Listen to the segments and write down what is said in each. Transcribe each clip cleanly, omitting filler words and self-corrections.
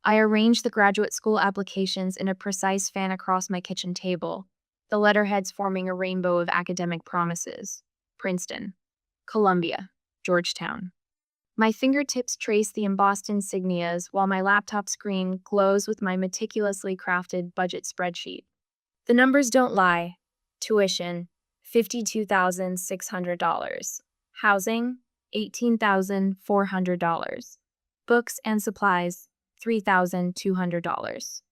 I arranged the graduate school applications in a precise fan across my kitchen table, the letterheads forming a rainbow of academic promises. Princeton, Columbia, Georgetown. My fingertips trace the embossed insignias while my laptop screen glows with my meticulously crafted budget spreadsheet. The numbers don't lie. Tuition, $52,600. Housing, $18,400. Books and supplies, $3,200.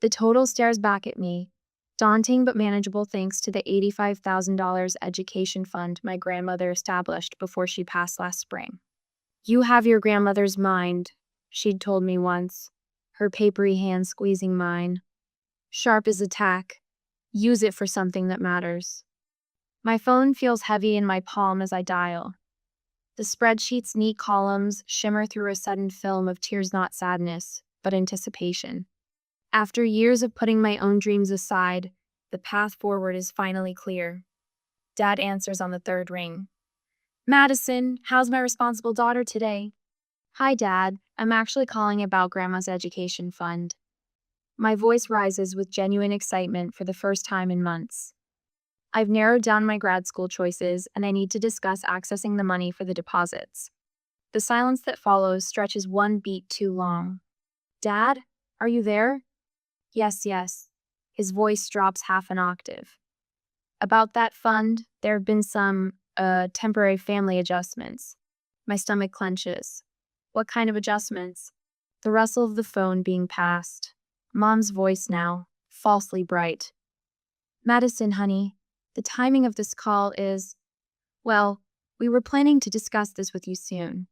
The total stares back at me, daunting but manageable thanks to the $85,000 education fund my grandmother established before she passed last spring. "You have your grandmother's mind," she'd told me once, her papery hand squeezing mine. "Sharp as a tack. Use it for something that matters." My phone feels heavy in my palm as I dial. The spreadsheet's neat columns shimmer through a sudden film of tears, not sadness, but anticipation. After years of putting my own dreams aside, the path forward is finally clear. Dad answers on the third ring. "Madison, how's my responsible daughter today?" "Hi, Dad. I'm actually calling about Grandma's education fund." My voice rises with genuine excitement for the first time in months. I've narrowed down my grad school choices, and I need to discuss accessing the money for the deposits. The silence that follows stretches one beat too long. "Dad, are you there?" Yes, yes. His voice drops half an octave. "About that fund, there have been some, temporary family adjustments." My stomach clenches. "What kind of adjustments?" The rustle of the phone being passed. Mom's voice now, falsely bright. "Madison, honey, the timing of this call is... Well, we were planning to discuss this with you soon."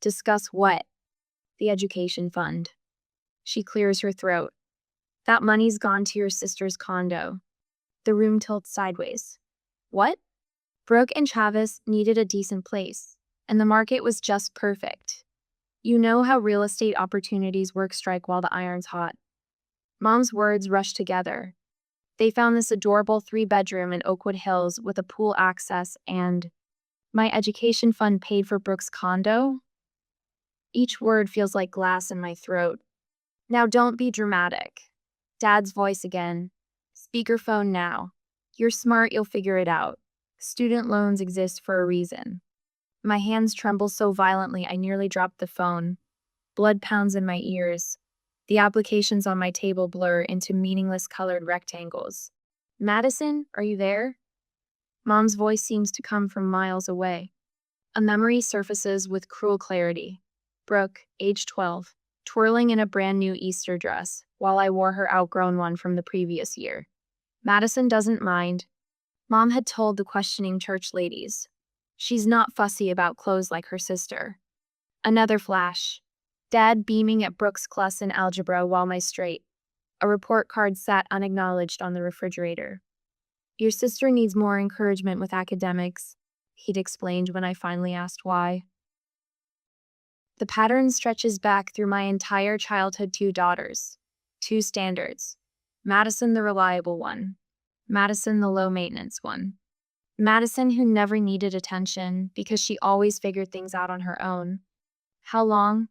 "Discuss what?" "The education fund." She clears her throat. "That money's gone to your sister's condo." The room tilts sideways. "What?" "Brooke and Travis needed a decent place, and the market was just perfect. You know how real estate opportunities work, strike while the iron's hot." Mom's words rush together. They found this adorable 3-bedroom in Oakwood Hills with a pool access, and my education fund paid for Brooke's condo? Each word feels like glass in my throat. "Now don't be dramatic." Dad's voice again. "Speakerphone now. You're smart, you'll figure it out. Student loans exist for a reason." My hands tremble so violently I nearly drop the phone. Blood pounds in my ears. The applications on my table blur into meaningless colored rectangles. "Madison, are you there?" Mom's voice seems to come from miles away. A memory surfaces with cruel clarity. Brooke, age 12, twirling in a brand new Easter dress, while I wore her outgrown one from the previous year. Madison doesn't mind. Mom had told the questioning church ladies. She's not fussy about clothes like her sister. Another flash. Dad beaming at Brooke's class in algebra while my straight. A report card sat unacknowledged on the refrigerator. "Your sister needs more encouragement with academics," he'd explained when I finally asked why. The pattern stretches back through my entire childhood. 2 daughters. 2 standards. Madison the reliable one. Madison the low-maintenance one. Madison who never needed attention because she always figured things out on her own. "How long?"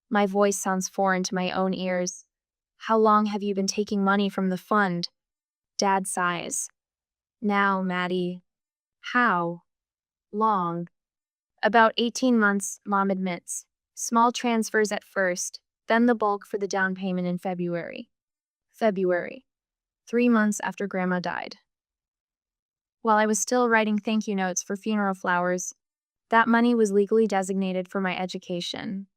My voice sounds foreign to my own ears. "How long have you been taking money from the fund?" Dad sighs. "Now, Maddie." "How long?" "About 18 months, Mom admits. Small transfers at first, then the bulk for the down payment in February. 3 months after Grandma died. While I was still writing thank you notes for funeral flowers, that money was legally designated for my education."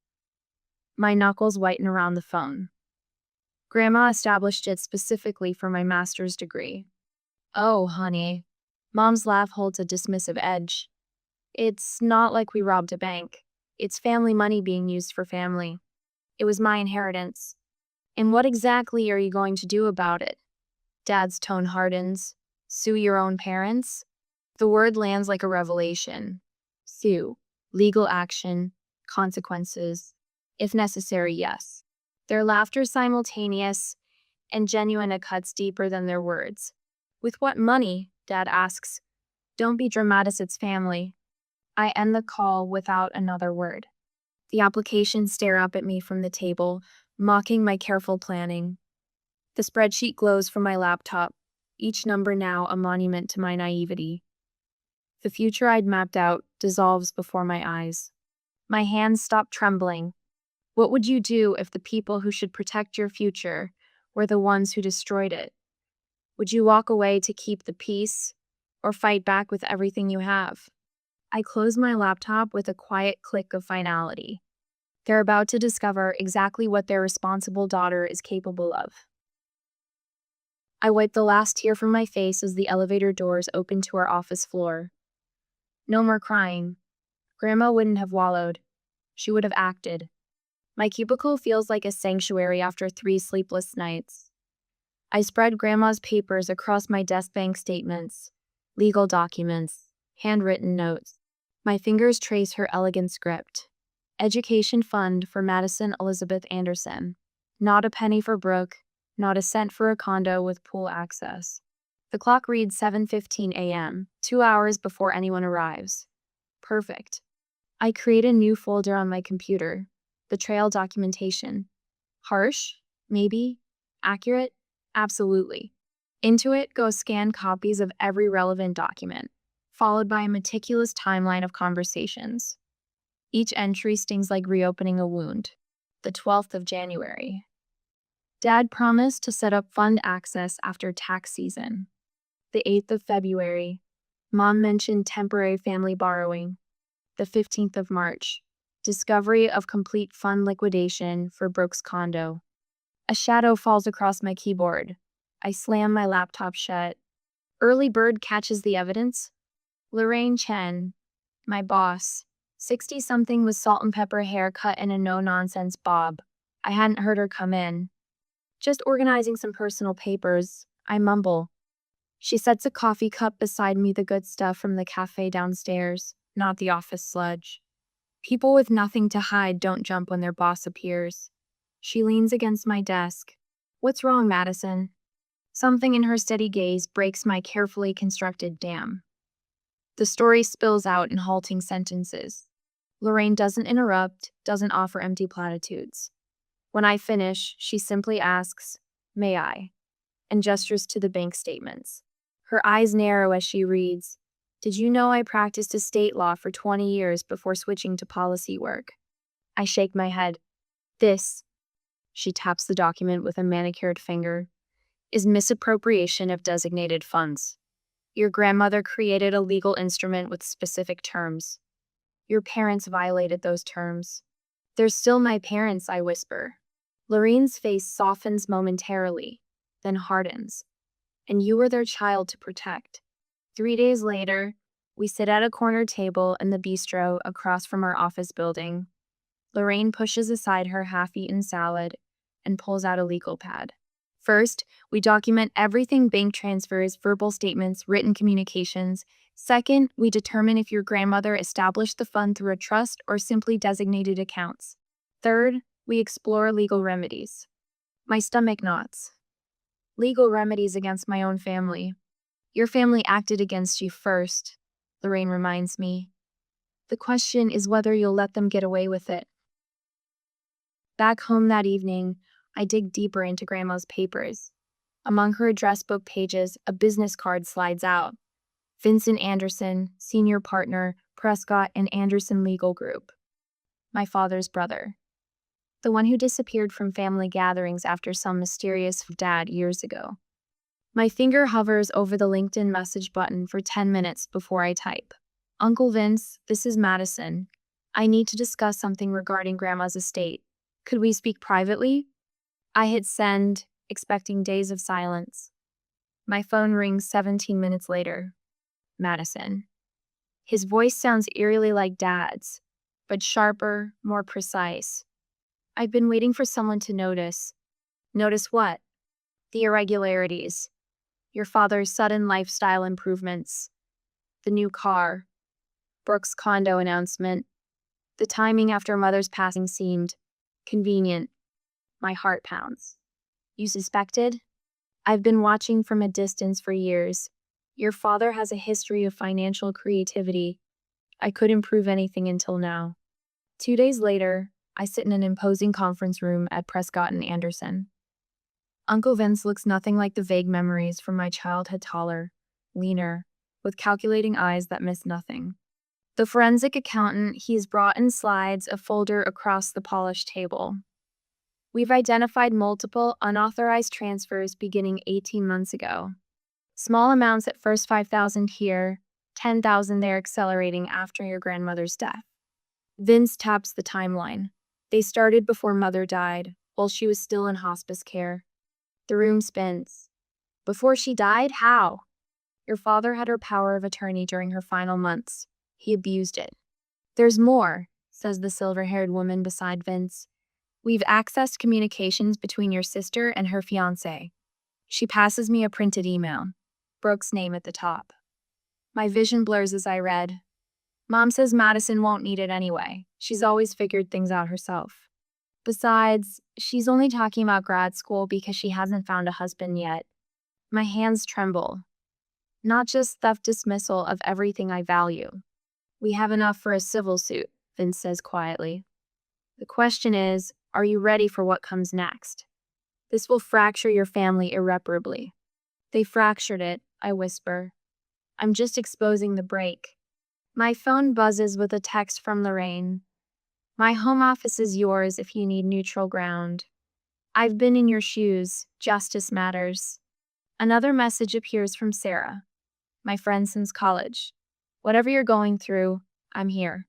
My knuckles whiten around the phone. "Grandma established it specifically for my master's degree." "Oh, honey." Mom's laugh holds a dismissive edge. "It's not like we robbed a bank. It's family money being used for family. It was my inheritance." "And what exactly are you going to do about it?" Dad's tone hardens. "Sue your own parents?" The word lands like a revelation. Sue. Legal action. Consequences. If necessary, yes. Their laughter simultaneous and genuine, it cuts deeper than their words. "With what money?" Dad asks. "Don't be dramatic, it's family." I end the call without another word. The applications stare up at me from the table, mocking my careful planning. The spreadsheet glows from my laptop, each number now a monument to my naivety. The future I'd mapped out dissolves before my eyes. My hands stop trembling. What would you do if the people who should protect your future were the ones who destroyed it? Would you walk away to keep the peace, or fight back with everything you have? I close my laptop with a quiet click of finality. They're about to discover exactly what their responsible daughter is capable of. I wipe the last tear from my face as the elevator doors open to our office floor. No more crying. Grandma wouldn't have wallowed. She would have acted. My cubicle feels like a sanctuary after 3 sleepless nights. I spread Grandma's papers across my desk, bank statements, legal documents, handwritten notes. My fingers trace her elegant script. Education fund for Madison Elizabeth Anderson. Not a penny for Brooke, not a cent for a condo with pool access. The clock reads 7:15 a.m., 2 hours before anyone arrives. Perfect. I create a new folder on my computer. Betrayal documentation. Harsh? Maybe. Accurate? Absolutely. Into it go scanned copies of every relevant document, followed by a meticulous timeline of conversations. Each entry stings like reopening a wound. The 12th of January. Dad promised to set up fund access after tax season. The 8th of February. Mom mentioned temporary family borrowing. The 15th of March. Discovery of complete fund liquidation for Brooke's condo. A shadow falls across my keyboard. I slam my laptop shut. Early bird catches the evidence. Lorraine Chen, my boss, 60-something with salt and pepper haircut and a no-nonsense bob. I hadn't heard her come in. Just organizing some personal papers, I mumble. She sets a coffee cup beside me, the good stuff from the cafe downstairs, not the office sludge. People with nothing to hide don't jump when their boss appears. She leans against my desk. What's wrong, Madison? Something in her steady gaze breaks my carefully constructed dam. The story spills out in halting sentences. Lorraine doesn't interrupt, doesn't offer empty platitudes. When I finish, she simply asks, "May I?" and gestures to the bank statements. Her eyes narrow as she reads, "Did you know I practiced estate law for 20 years before switching to policy work?" I shake my head. This, she taps the document with a manicured finger, is misappropriation of designated funds. Your grandmother created a legal instrument with specific terms. Your parents violated those terms. They're still my parents, I whisper. Lorraine's face softens momentarily, then hardens. And you were their child to protect. 3 days later, we sit at a corner table in the bistro across from our office building. Lorraine pushes aside her half-eaten salad and pulls out a legal pad. First, we document everything: bank transfers, verbal statements, written communications. Second, we determine if your grandmother established the fund through a trust or simply designated accounts. Third, we explore legal remedies. My stomach knots. Legal remedies against my own family. Your family acted against you first, Lorraine reminds me. The question is whether you'll let them get away with it. Back home that evening, I dig deeper into Grandma's papers. Among her address book pages, a business card slides out. Vincent Anderson, senior partner, Prescott and Anderson Legal Group. My father's brother. The one who disappeared from family gatherings after some mysterious dad years ago. My finger hovers over the LinkedIn message button for 10 minutes before I type. Uncle Vince, this is Madison. I need to discuss something regarding Grandma's estate. Could we speak privately? I hit send, expecting days of silence. My phone rings 17 minutes later. Madison. His voice sounds eerily like Dad's, but sharper, more precise. I've been waiting for someone to notice. Notice what? The irregularities. Your father's sudden lifestyle improvements. The new car. Brooke's condo announcement. The timing after Mother's passing seemed convenient. My heart pounds. You suspected? I've been watching from a distance for years. Your father has a history of financial creativity. I couldn't prove anything until now. 2 days later, I sit in an imposing conference room at Prescott and Anderson. Uncle Vince looks nothing like the vague memories from my childhood, taller, leaner, with calculating eyes that miss nothing. The forensic accountant, he's brought in slides, a folder across the polished table. We've identified multiple unauthorized transfers beginning 18 months ago. Small amounts at first, 5,000 here, 10,000 there, accelerating after your grandmother's death. Vince taps the timeline. They started before Mother died, while she was still in hospice care. The room spins. Before she died? How? Your father had her power of attorney during her final months. He abused it. There's more, says the silver-haired woman beside Vince. We've accessed communications between your sister and her fiancé. She passes me a printed email. Brooke's name at the top. My vision blurs as I read. Mom says Madison won't need it anyway. She's always figured things out herself. Besides, she's only talking about grad school because she hasn't found a husband yet. My hands tremble. Not just theft dismissal of everything I value. We have enough for a civil suit, Vince says quietly. The question is, are you ready for what comes next? This will fracture your family irreparably. They fractured it, I whisper. I'm just exposing the break. My phone buzzes with a text from Lorraine. My home office is yours if you need neutral ground. I've been in your shoes. Justice matters. Another message appears from Sarah, my friend since college. Whatever you're going through, I'm here.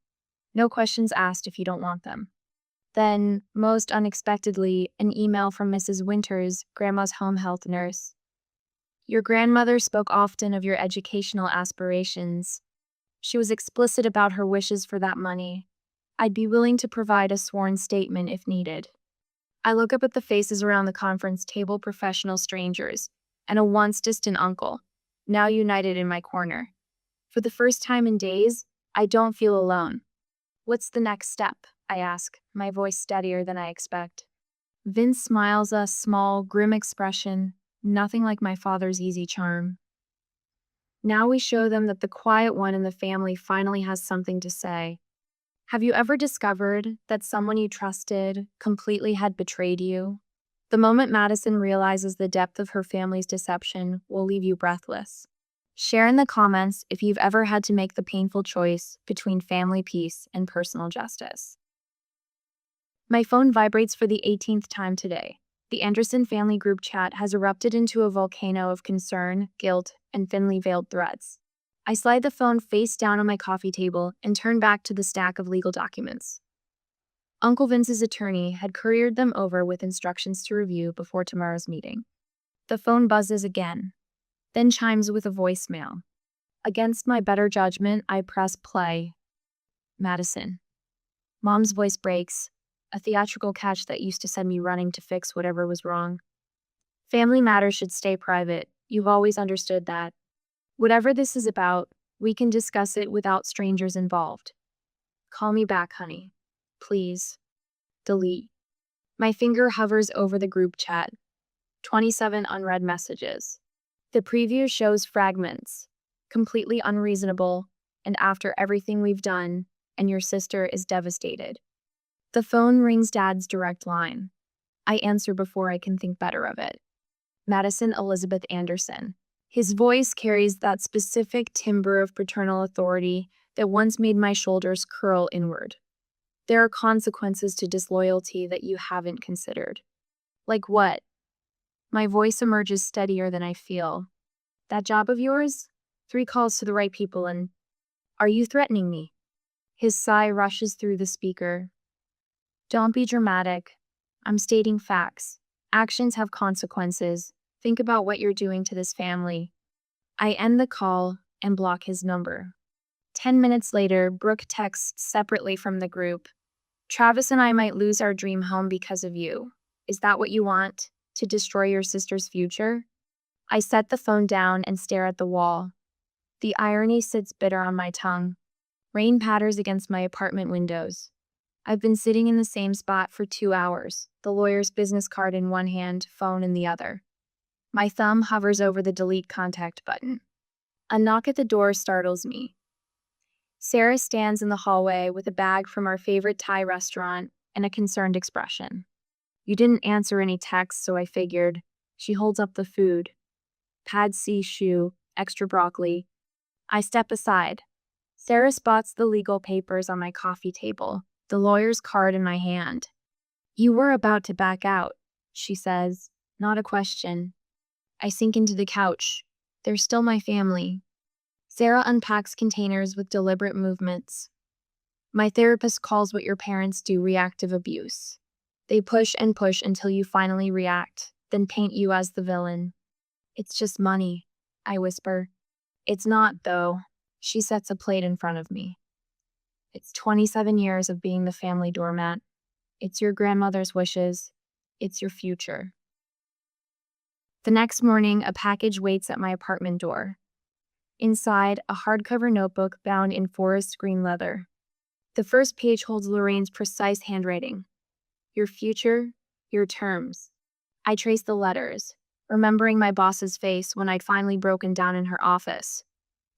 No questions asked if you don't want them. Then, most unexpectedly, an email from Mrs. Winters, Grandma's home health nurse. Your grandmother spoke often of your educational aspirations. She was explicit about her wishes for that money. I'd be willing to provide a sworn statement if needed. I look up at the faces around the conference table, professional strangers, and a once distant uncle, now united in my corner. For the first time in days, I don't feel alone. What's the next step? I ask, my voice steadier than I expect. Vince smiles, a small, grim expression, nothing like my father's easy charm. Now we show them that the quiet one in the family finally has something to say. Have you ever discovered that someone you trusted completely had betrayed you? The moment Madison realizes the depth of her family's deception will leave you breathless. Share in the comments if you've ever had to make the painful choice between family peace and personal justice. My phone vibrates for the 18th time today. The Anderson family group chat has erupted into a volcano of concern, guilt, and thinly veiled threats. I slide the phone face down on my coffee table and turn back to the stack of legal documents. Uncle Vince's attorney had couriered them over with instructions to review before tomorrow's meeting. The phone buzzes again, then chimes with a voicemail. Against my better judgment, I press play. Madison. Mom's voice breaks, a theatrical catch that used to send me running to fix whatever was wrong. Family matters should stay private. You've always understood that. Whatever this is about, we can discuss it without strangers involved. Call me back, honey. Please. Delete. My finger hovers over the group chat. 27 unread messages. The preview shows fragments, completely unreasonable, and after everything we've done, and your sister is devastated. The phone rings Dad's direct line. I answer before I can think better of it. Madison Elizabeth Anderson. His voice carries that specific timbre of paternal authority that once made my shoulders curl inward. There are consequences to disloyalty that you haven't considered. Like what? My voice emerges steadier than I feel. That job of yours? 3 calls to the right people and... Are you threatening me? His sigh rushes through the speaker. Don't be dramatic. I'm stating facts. Actions have consequences. Think about what you're doing to this family. I end the call and block his number. 10 minutes later, Brooke texts separately from the group. Travis and I might lose our dream home because of you. Is that what you want? To destroy your sister's future? I set the phone down and stare at the wall. The irony sits bitter on my tongue. Rain patters against my apartment windows. I've been sitting in the same spot for 2 hours, the lawyer's business card in one hand, phone in the other. My thumb hovers over the delete contact button. A knock at the door startles me. Sarah stands in the hallway with a bag from our favorite Thai restaurant and a concerned expression. You didn't answer any texts, so I figured. She holds up the food. Pad C shoe, extra broccoli. I step aside. Sarah spots the legal papers on my coffee table, the lawyer's card in my hand. You were about to back out, she says, not a question. I sink into the couch. They're still my family. Sarah unpacks containers with deliberate movements. My therapist calls what your parents do reactive abuse. They push and push until you finally react, then paint you as the villain. It's just money, I whisper. It's not, though. She sets a plate in front of me. It's 27 years of being the family doormat. It's your grandmother's wishes. It's your future. The next morning, a package waits at my apartment door. Inside, a hardcover notebook bound in forest green leather. The first page holds Lorraine's precise handwriting. Your future, your terms. I trace the letters, remembering my boss's face when I'd finally broken down in her office.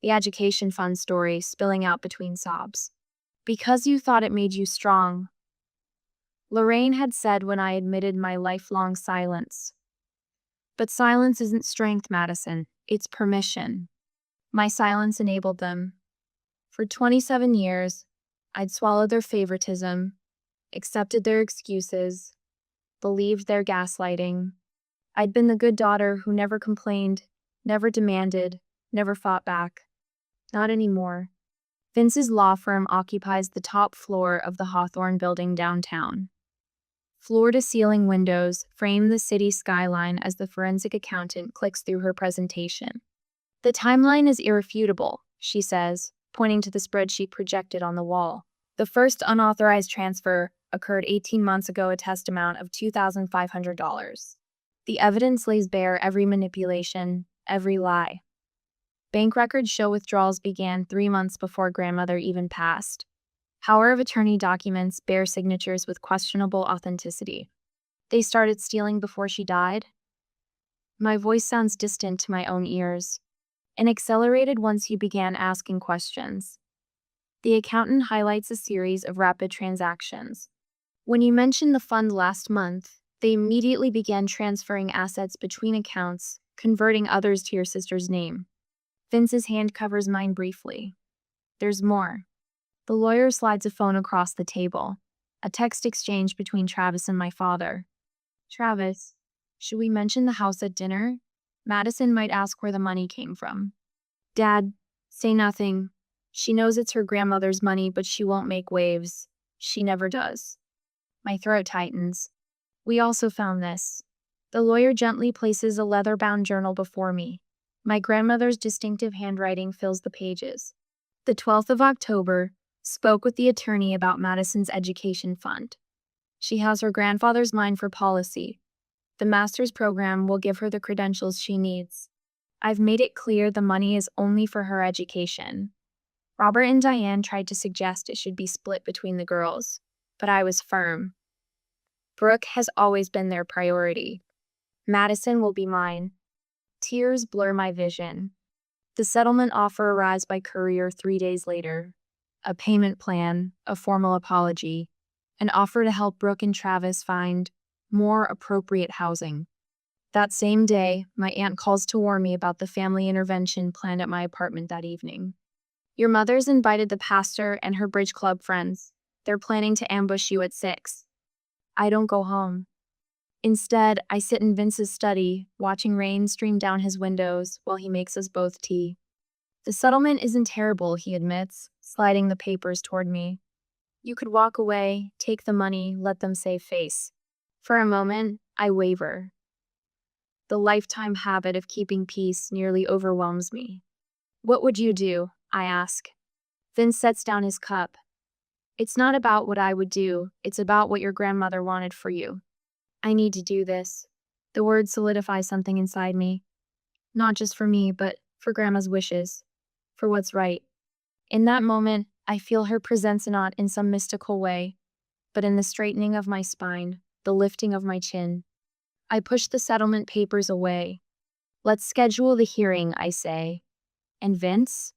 The education fund story spilling out between sobs. Because you thought it made you strong, Lorraine had said when I admitted my lifelong silence. But silence isn't strength, Madison. It's permission. My silence enabled them. For 27 years, I'd swallowed their favoritism, accepted their excuses, believed their gaslighting. I'd been the good daughter who never complained, never demanded, never fought back. Not anymore. Vince's law firm occupies the top floor of the Hawthorne building downtown. Floor-to-ceiling windows frame the city skyline as the forensic accountant clicks through her presentation. The timeline is irrefutable, she says, pointing to the spreadsheet projected on the wall. The first unauthorized transfer occurred 18 months ago, a test amount of $2,500. The evidence lays bare every manipulation, every lie. Bank records show withdrawals began 3 months before grandmother even passed. Power of attorney documents bear signatures with questionable authenticity. They started stealing before she died? My voice sounds distant to my own ears, and accelerated once you began asking questions. The accountant highlights a series of rapid transactions. When you mentioned the fund last month, they immediately began transferring assets between accounts, converting others to your sister's name. Vince's hand covers mine briefly. There's more. The lawyer slides a phone across the table, a text exchange between Travis and my father. Travis, should we mention the house at dinner? Madison might ask where the money came from. Dad, say nothing. She knows it's her grandmother's money, but she won't make waves. She never does. My throat tightens. We also found this. The lawyer gently places a leather-bound journal before me. My grandmother's distinctive handwriting fills the pages. The 12th of October, spoke with the attorney about Madison's education fund. She has her grandfather's mind for policy. The master's program will give her the credentials she needs. I've made it clear the money is only for her education. Robert and Diane tried to suggest it should be split between the girls, but I was firm. Brooke has always been their priority. Madison will be mine. Tears blur my vision. The settlement offer arrives by courier 3 days later. A payment plan, a formal apology, an offer to help Brooke and Travis find more appropriate housing. That same day, my aunt calls to warn me about the family intervention planned at my apartment that evening. Your mother's invited the pastor and her bridge club friends. They're planning to ambush you at 6. I don't go home. Instead, I sit in Vince's study, watching rain stream down his windows while he makes us both tea. The settlement isn't terrible, he admits, sliding the papers toward me. You could walk away, take the money, let them save face. For a moment, I waver. The lifetime habit of keeping peace nearly overwhelms me. What would you do? I ask. Vince sets down his cup. It's not about what I would do, it's about what your grandmother wanted for you. I need to do this. The words solidify something inside me. Not just for me, but for Grandma's wishes. For what's right. In that moment, I feel her presence not in some mystical way, but in the straightening of my spine, the lifting of my chin. I push the settlement papers away. Let's schedule the hearing, I say. And Vince?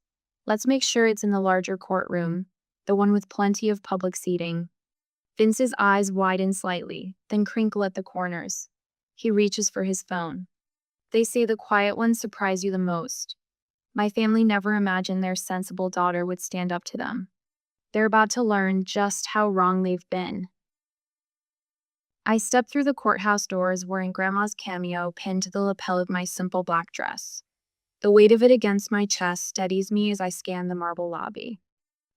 Let's make sure it's in the larger courtroom, the one with plenty of public seating. Vince's eyes widen slightly, then crinkle at the corners. He reaches for his phone. They say the quiet ones surprise you the most. My family never imagined their sensible daughter would stand up to them. They're about to learn just how wrong they've been. I step through the courthouse doors wearing Grandma's cameo pinned to the lapel of my simple black dress. The weight of it against my chest steadies me as I scan the marble lobby.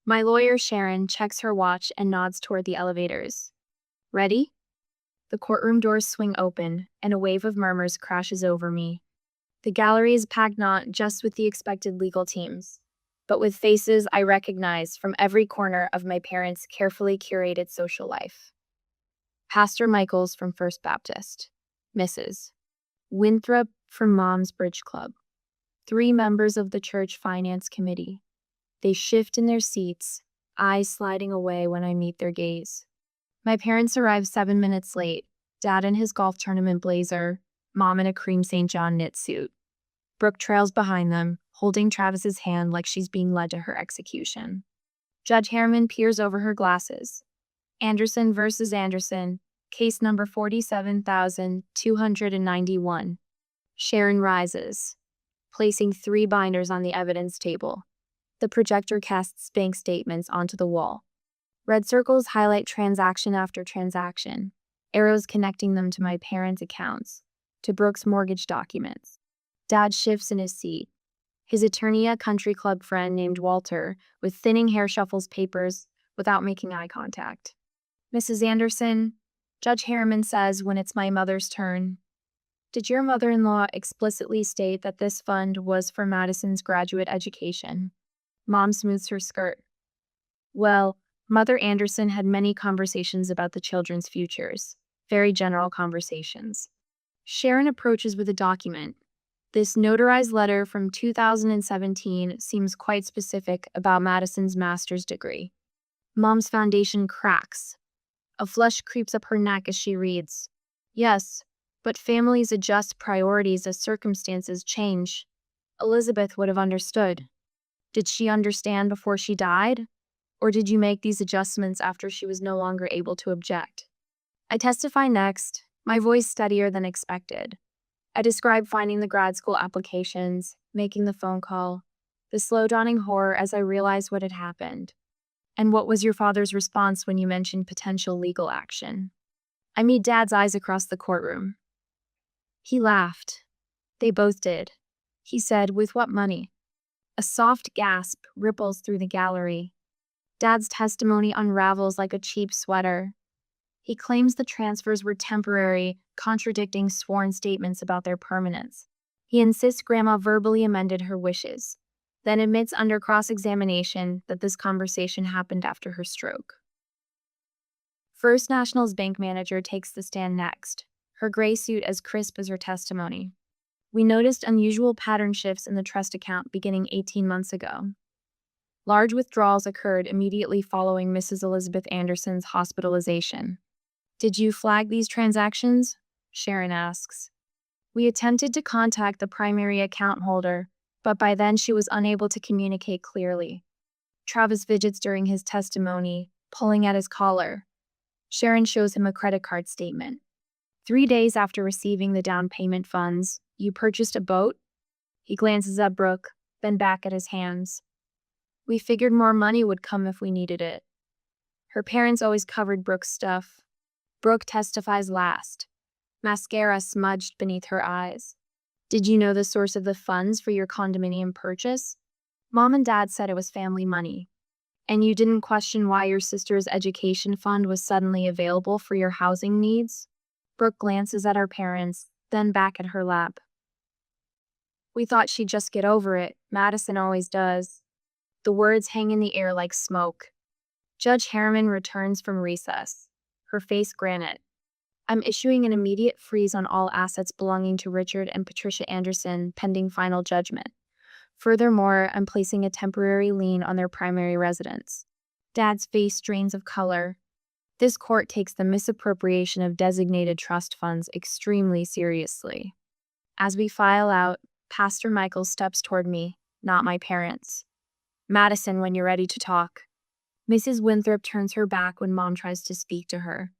My lawyer, Sharon, checks her watch and nods toward the elevators. Ready? The courtroom doors swing open, and a wave of murmurs crashes over me. The gallery is packed not just with the expected legal teams, but with faces I recognize from every corner of my parents' carefully curated social life. Pastor Michaels from First Baptist, Mrs. Winthrop from Mom's Bridge Club, 3 members of the church finance committee. They shift in their seats, eyes sliding away when I meet their gaze. My parents arrive 7 minutes late, Dad in his golf tournament blazer, Mom in a cream St. John knit suit. Brooke trails behind them, holding Travis's hand like she's being led to her execution. Judge Harriman peers over her glasses. Anderson versus Anderson, case number 47,291. Sharon rises, placing 3 binders on the evidence table. The projector casts bank statements onto the wall. Red circles highlight transaction after transaction, arrows connecting them to my parents' accounts, to Brooke's mortgage documents. Dad shifts in his seat. His attorney, a country club friend named Walter, with thinning hair, shuffles papers without making eye contact. Mrs. Anderson, Judge Harriman says when it's my mother's turn, did your mother-in-law explicitly state that this fund was for Madison's graduate education? Mom smooths her skirt. Well, Mother Anderson had many conversations about the children's futures, very general conversations. Sharon approaches with a document. This notarized letter from 2017 seems quite specific about Madison's master's degree. Mom's foundation cracks. A flush creeps up her neck as she reads. Yes, but families adjust priorities as circumstances change. Elizabeth would have understood. Did she understand before she died? Or did you make these adjustments after she was no longer able to object? I testify next, my voice steadier than expected. I describe finding the grad school applications, making the phone call, the slow dawning horror as I realized what had happened. And what was your father's response when you mentioned potential legal action? I meet Dad's eyes across the courtroom. He laughed. They both did. He said, with what money? A soft gasp ripples through the gallery. Dad's testimony unravels like a cheap sweater. He claims the transfers were temporary, contradicting sworn statements about their permanence. He insists Grandma verbally amended her wishes, then admits under cross-examination that this conversation happened after her stroke. First National's bank manager takes the stand next, her gray suit as crisp as her testimony. We noticed unusual pattern shifts in the trust account beginning 18 months ago. Large withdrawals occurred immediately following Mrs. Elizabeth Anderson's hospitalization. Did you flag these transactions? Sharon asks. We attempted to contact the primary account holder, but by then she was unable to communicate clearly. Travis fidgets during his testimony, pulling at his collar. Sharon shows him a credit card statement. 3 days after receiving the down payment funds, you purchased a boat? He glances at Brooke, then back at his hands. We figured more money would come if we needed it. Her parents always covered Brooke's stuff. Brooke testifies last, mascara smudged beneath her eyes. Did you know the source of the funds for your condominium purchase? Mom and Dad said it was family money. And you didn't question why your sister's education fund was suddenly available for your housing needs? Brooke glances at her parents, then back at her lap. We thought she'd just get over it. Madison always does. The words hang in the air like smoke. Judge Harriman returns from recess, her face granite. I'm issuing an immediate freeze on all assets belonging to Richard and Patricia Anderson pending final judgment. Furthermore, I'm placing a temporary lien on their primary residence. Dad's face drains of color. This court takes the misappropriation of designated trust funds extremely seriously. As we file out, Pastor Michael steps toward me, not my parents. Madison, when you're ready to talk. Mrs. Winthrop turns her back when Mom tries to speak to her.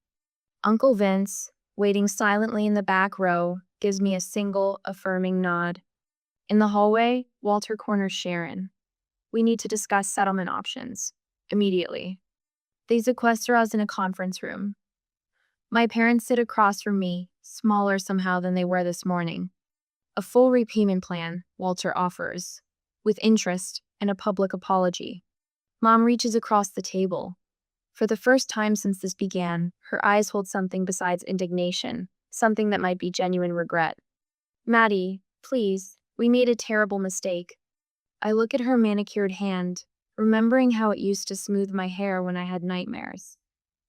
Uncle Vince, waiting silently in the back row, gives me a single, affirming nod. In the hallway, Walter corners Sharon. We need to discuss settlement options. Immediately. They sequester us in a conference room. My parents sit across from me, smaller somehow than they were this morning. A full repayment plan, Walter offers, with interest and a public apology. Mom reaches across the table. For the first time since this began, her eyes hold something besides indignation, something that might be genuine regret. Maddie, please, we made a terrible mistake. I look at her manicured hand, remembering how it used to smooth my hair when I had nightmares.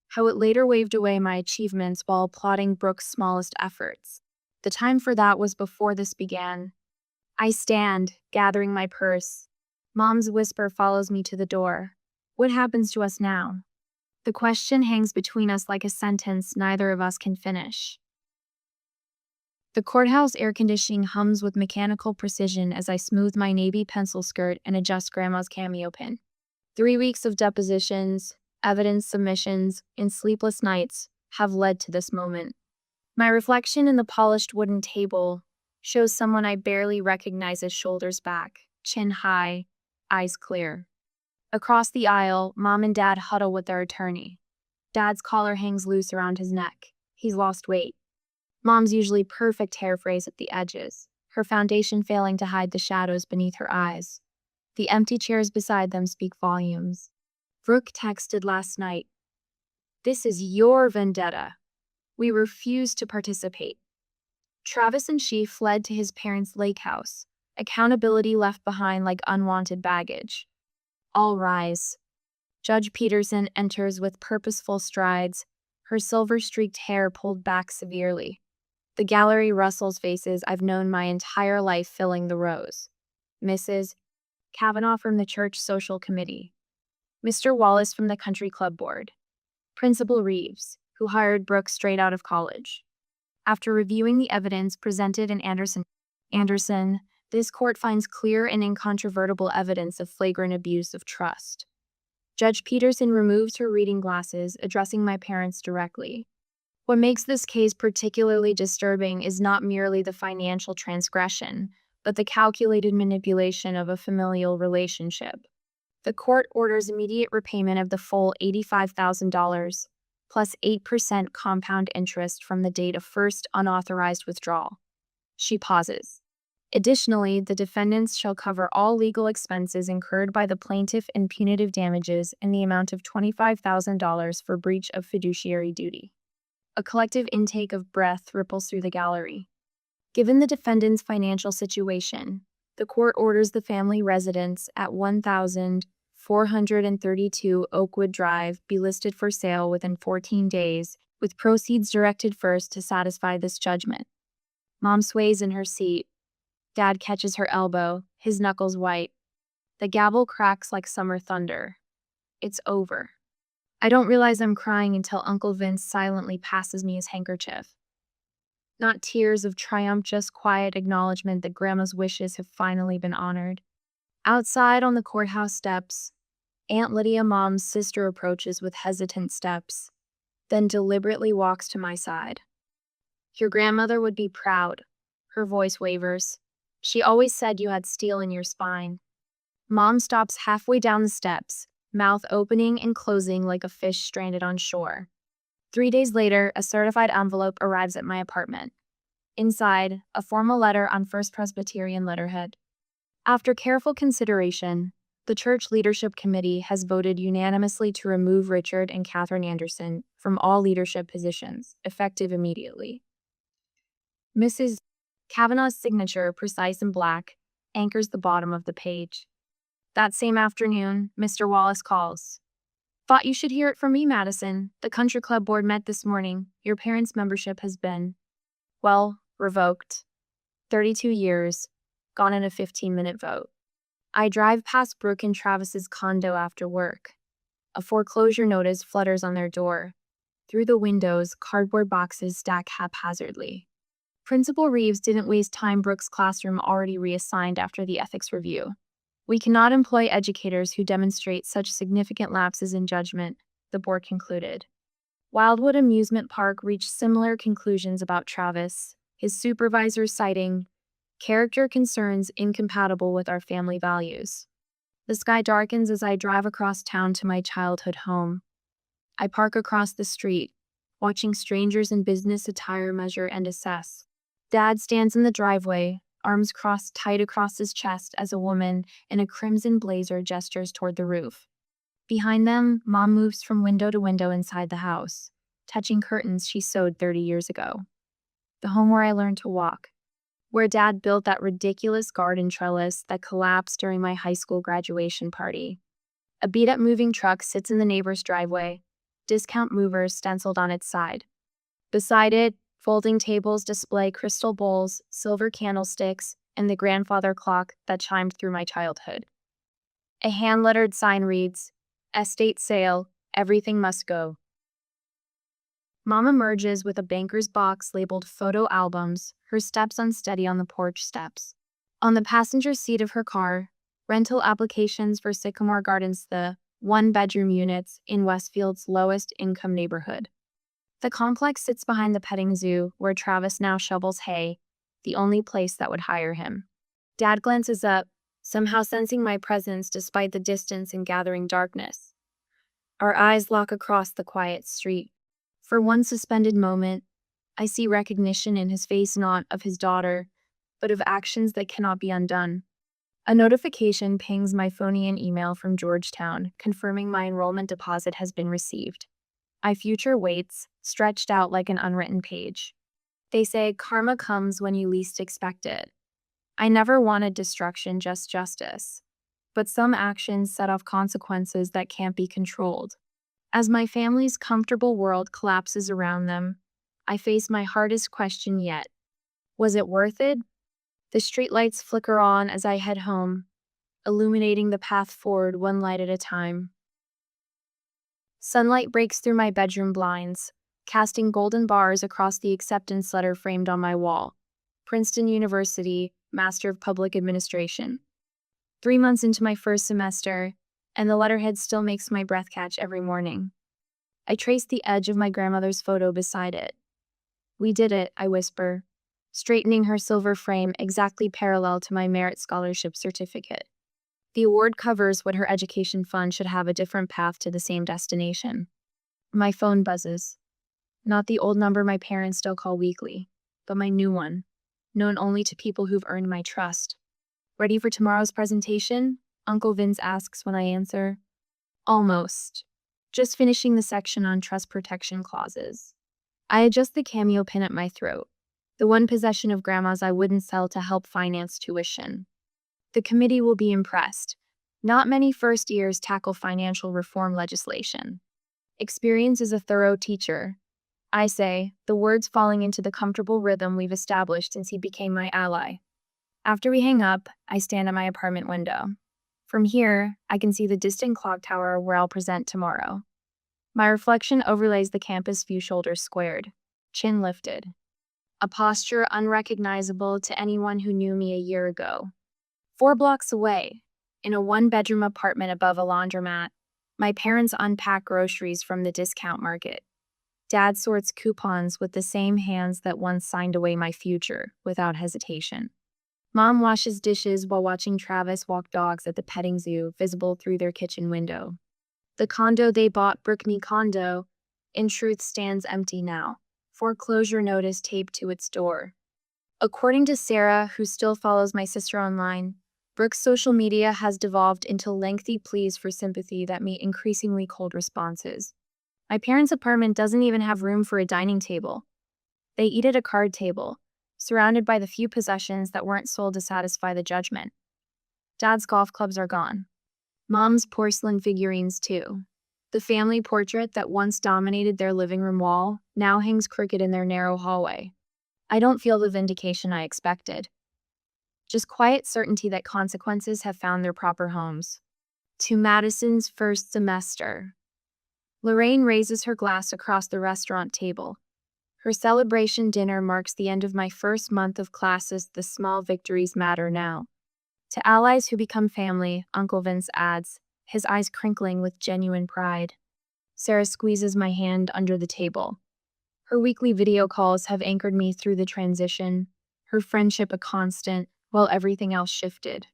How it later waved away my achievements while applauding Brooke's smallest efforts. The time for that was before this began. I stand, gathering my purse. Mom's whisper follows me to the door. What happens to us now? The question hangs between us like a sentence neither of us can finish. The courthouse air conditioning hums with mechanical precision as I smooth my navy pencil skirt and adjust Grandma's cameo pin. 3 weeks of depositions, evidence submissions, and sleepless nights have led to this moment. My reflection in the polished wooden table shows someone I barely recognize as shoulders back, chin high, eyes clear. Across the aisle, Mom and Dad huddle with their attorney. Dad's collar hangs loose around his neck. He's lost weight. Mom's usually perfect hair phrase at the edges, her foundation failing to hide the shadows beneath her eyes. The empty chairs beside them speak volumes. Brooke texted last night. This is your vendetta. We refuse to participate. Travis and she fled to his parents' lake house, accountability left behind like unwanted baggage. All rise. Judge Peterson enters with purposeful strides, her silver-streaked hair pulled back severely. The gallery rustles faces I've known my entire life filling the rows. Mrs. Kavanaugh from the church social committee. Mr. Wallace from the country club board. Principal Reeves, who hired Brooke straight out of college. After reviewing the evidence presented in Anderson, this court finds clear and incontrovertible evidence of flagrant abuse of trust. Judge Peterson removes her reading glasses, addressing my parents directly. What makes this case particularly disturbing is not merely the financial transgression, but the calculated manipulation of a familial relationship. The court orders immediate repayment of the full $85,000, plus 8% compound interest from the date of first unauthorized withdrawal. She pauses. Additionally, the defendants shall cover all legal expenses incurred by the plaintiff and punitive damages in the amount of $25,000 for breach of fiduciary duty. A collective intake of breath ripples through the gallery. Given the defendant's financial situation, the court orders the family residence at 1,432 Oakwood Drive be listed for sale within 14 days, with proceeds directed first to satisfy this judgment. Mom sways in her seat. Dad catches her elbow, his knuckles white. The gavel cracks like summer thunder. It's over. I don't realize I'm crying until Uncle Vince silently passes me his handkerchief. Not tears of triumph, just quiet acknowledgement that Grandma's wishes have finally been honored. Outside on the courthouse steps, Aunt Lydia, Mom's sister, approaches with hesitant steps, then deliberately walks to my side. Your grandmother would be proud. Her voice wavers. She always said you had steel in your spine. Mom stops halfway down the steps, mouth opening and closing like a fish stranded on shore. 3 days later, a certified envelope arrives at my apartment. Inside, a formal letter on First Presbyterian letterhead. After careful consideration, the church leadership committee has voted unanimously to remove Richard and Catherine Anderson from all leadership positions, effective immediately. Mrs. Kavanaugh's signature, precise and black, anchors the bottom of the page. That same afternoon, Mr. Wallace calls. Thought you should hear it from me, Madison. The country club board met this morning. Your parents' membership has been, well, revoked. 32 years, gone in a 15-minute vote. I drive past Brooke and Travis's condo after work. A foreclosure notice flutters on their door. Through the windows, cardboard boxes stack haphazardly. Principal Reeves didn't waste time. Brooke's classroom already reassigned after the ethics review. We cannot employ educators who demonstrate such significant lapses in judgment, the board concluded. Wildwood Amusement Park reached similar conclusions about Travis, his supervisor citing character concerns incompatible with our family values. The sky darkens as I drive across town to my childhood home. I park across the street, watching strangers in business attire measure and assess. Dad stands in the driveway, arms crossed tight across his chest as a woman in a crimson blazer gestures toward the roof. Behind them, Mom moves from window to window inside the house, touching curtains she sewed 30 years ago. The home where I learned to walk, where Dad built that ridiculous garden trellis that collapsed during my high school graduation party. A beat-up moving truck sits in the neighbor's driveway, discount movers stenciled on its side. Beside it, folding tables display crystal bowls, silver candlesticks, and the grandfather clock that chimed through my childhood. A hand-lettered sign reads, "Estate sale, everything must go." Mom emerges with a banker's box labeled photo albums, her steps unsteady on the porch steps. On the passenger seat of her car, rental applications for Sycamore Gardens, the one-bedroom units in Westfield's lowest income neighborhood. The complex sits behind the petting zoo where Travis now shovels hay, the only place that would hire him. Dad glances up, somehow sensing my presence despite the distance and gathering darkness. Our eyes lock across the quiet street. For one suspended moment, I see recognition in his face, not of his daughter, but of actions that cannot be undone. A notification pings my phone an email from Georgetown, confirming my enrollment deposit has been received. My future waits, stretched out like an unwritten page. They say karma comes when you least expect it. I never wanted destruction, just justice. But some actions set off consequences that can't be controlled. As my family's comfortable world collapses around them, I face my hardest question yet. Was it worth it? The streetlights flicker on as I head home, illuminating the path forward one light at a time. Sunlight breaks through my bedroom blinds, casting golden bars across the acceptance letter framed on my wall. Princeton University, Master of Public Administration. 3 months into my first semester, and the letterhead still makes my breath catch every morning. I trace the edge of my grandmother's photo beside it. "We did it," I whisper, straightening her silver frame exactly parallel to my merit scholarship certificate. The award covers what her education fund should have a different path to the same destination. My phone buzzes. Not the old number my parents still call weekly, but my new one, known only to people who've earned my trust. "Ready for tomorrow's presentation?" Uncle Vince asks when I answer. "Almost. Just finishing the section on trust protection clauses." I adjust the cameo pin at my throat, the one possession of Grandma's I wouldn't sell to help finance tuition. The committee will be impressed. Not many first years tackle financial reform legislation. Experience is a thorough teacher, I say, the words falling into the comfortable rhythm we've established since he became my ally. After we hang up, I stand at my apartment window. From here, I can see the distant clock tower where I'll present tomorrow. My reflection overlays the campus view, shoulders squared, chin lifted. A posture unrecognizable to anyone who knew me a year ago. 4 blocks away, in a one-bedroom apartment above a laundromat, my parents unpack groceries from the discount market. Dad sorts coupons with the same hands that once signed away my future, without hesitation. Mom washes dishes while watching Travis walk dogs at the petting zoo, visible through their kitchen window. The condo they bought, Brickney Condo, in truth stands empty now, foreclosure notice taped to its door. According to Sarah, who still follows my sister online, Brooke's social media has devolved into lengthy pleas for sympathy that meet increasingly cold responses. My parents' apartment doesn't even have room for a dining table. They eat at a card table, surrounded by the few possessions that weren't sold to satisfy the judgment. Dad's golf clubs are gone. Mom's porcelain figurines too. The family portrait that once dominated their living room wall now hangs crooked in their narrow hallway. I don't feel the vindication I expected. Just quiet certainty that consequences have found their proper homes. To Madison's first semester. Lorraine raises her glass across the restaurant table. Her celebration dinner marks the end of my first month of classes. The small victories matter now. To allies who become family, Uncle Vince adds, his eyes crinkling with genuine pride. Sarah squeezes my hand under the table. Her weekly video calls have anchored me through the transition, her friendship a constant, while everything else shifted.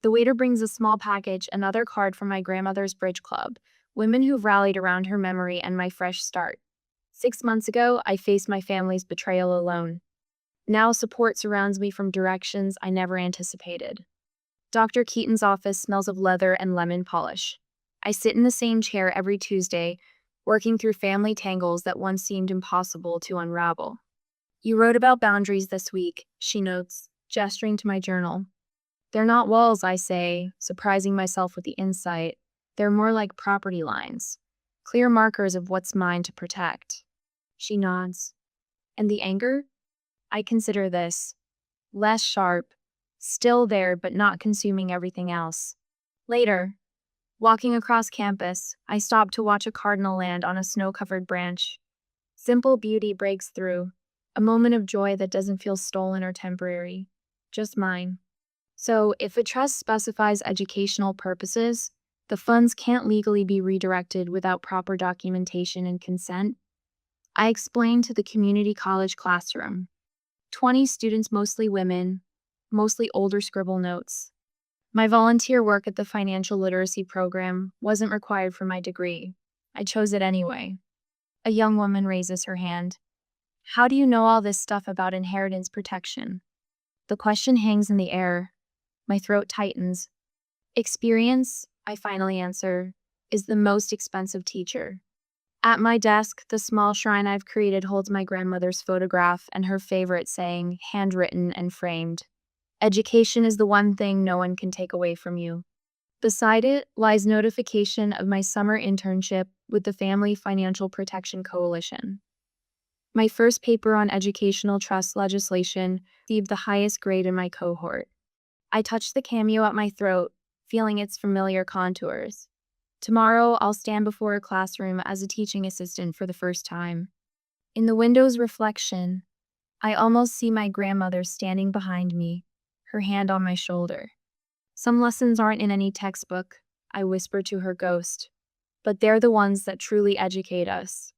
The waiter brings a small package, another card from my grandmother's bridge club, women who've rallied around her memory and my fresh start. 6 months ago, I faced my family's betrayal alone. Now support surrounds me from directions I never anticipated. Dr. Keaton's office smells of leather and lemon polish. I sit in the same chair every Tuesday, working through family tangles that once seemed impossible to unravel. You wrote about boundaries this week, she notes, gesturing to my journal. They're not walls, I say, surprising myself with the insight. They're more like property lines, clear markers of what's mine to protect. She nods. And the anger? I consider this less sharp, still there but not consuming everything else. Later, walking across campus, I stop to watch a cardinal land on a snow-covered branch. Simple beauty breaks through, a moment of joy that doesn't feel stolen or temporary, just mine. So, if a trust specifies educational purposes, the funds can't legally be redirected without proper documentation and consent. I explain to the community college classroom. 20 students, mostly women, mostly older, scribble notes. My volunteer work at the financial literacy program wasn't required for my degree. I chose it anyway. A young woman raises her hand. How do you know all this stuff about inheritance protection? The question hangs in the air. My throat tightens. Experience, I finally answer, is the most expensive teacher. At my desk, the small shrine I've created holds my grandmother's photograph and her favorite saying, handwritten and framed. Education is the one thing no one can take away from you. Beside it lies notification of my summer internship with the Family Financial Protection Coalition. My first paper on educational trust legislation received the highest grade in my cohort. I touch the cameo at my throat, feeling its familiar contours. Tomorrow, I'll stand before a classroom as a teaching assistant for the first time. In the window's reflection, I almost see my grandmother standing behind me, her hand on my shoulder. Some lessons aren't in any textbook, I whisper to her ghost, but they're the ones that truly educate us.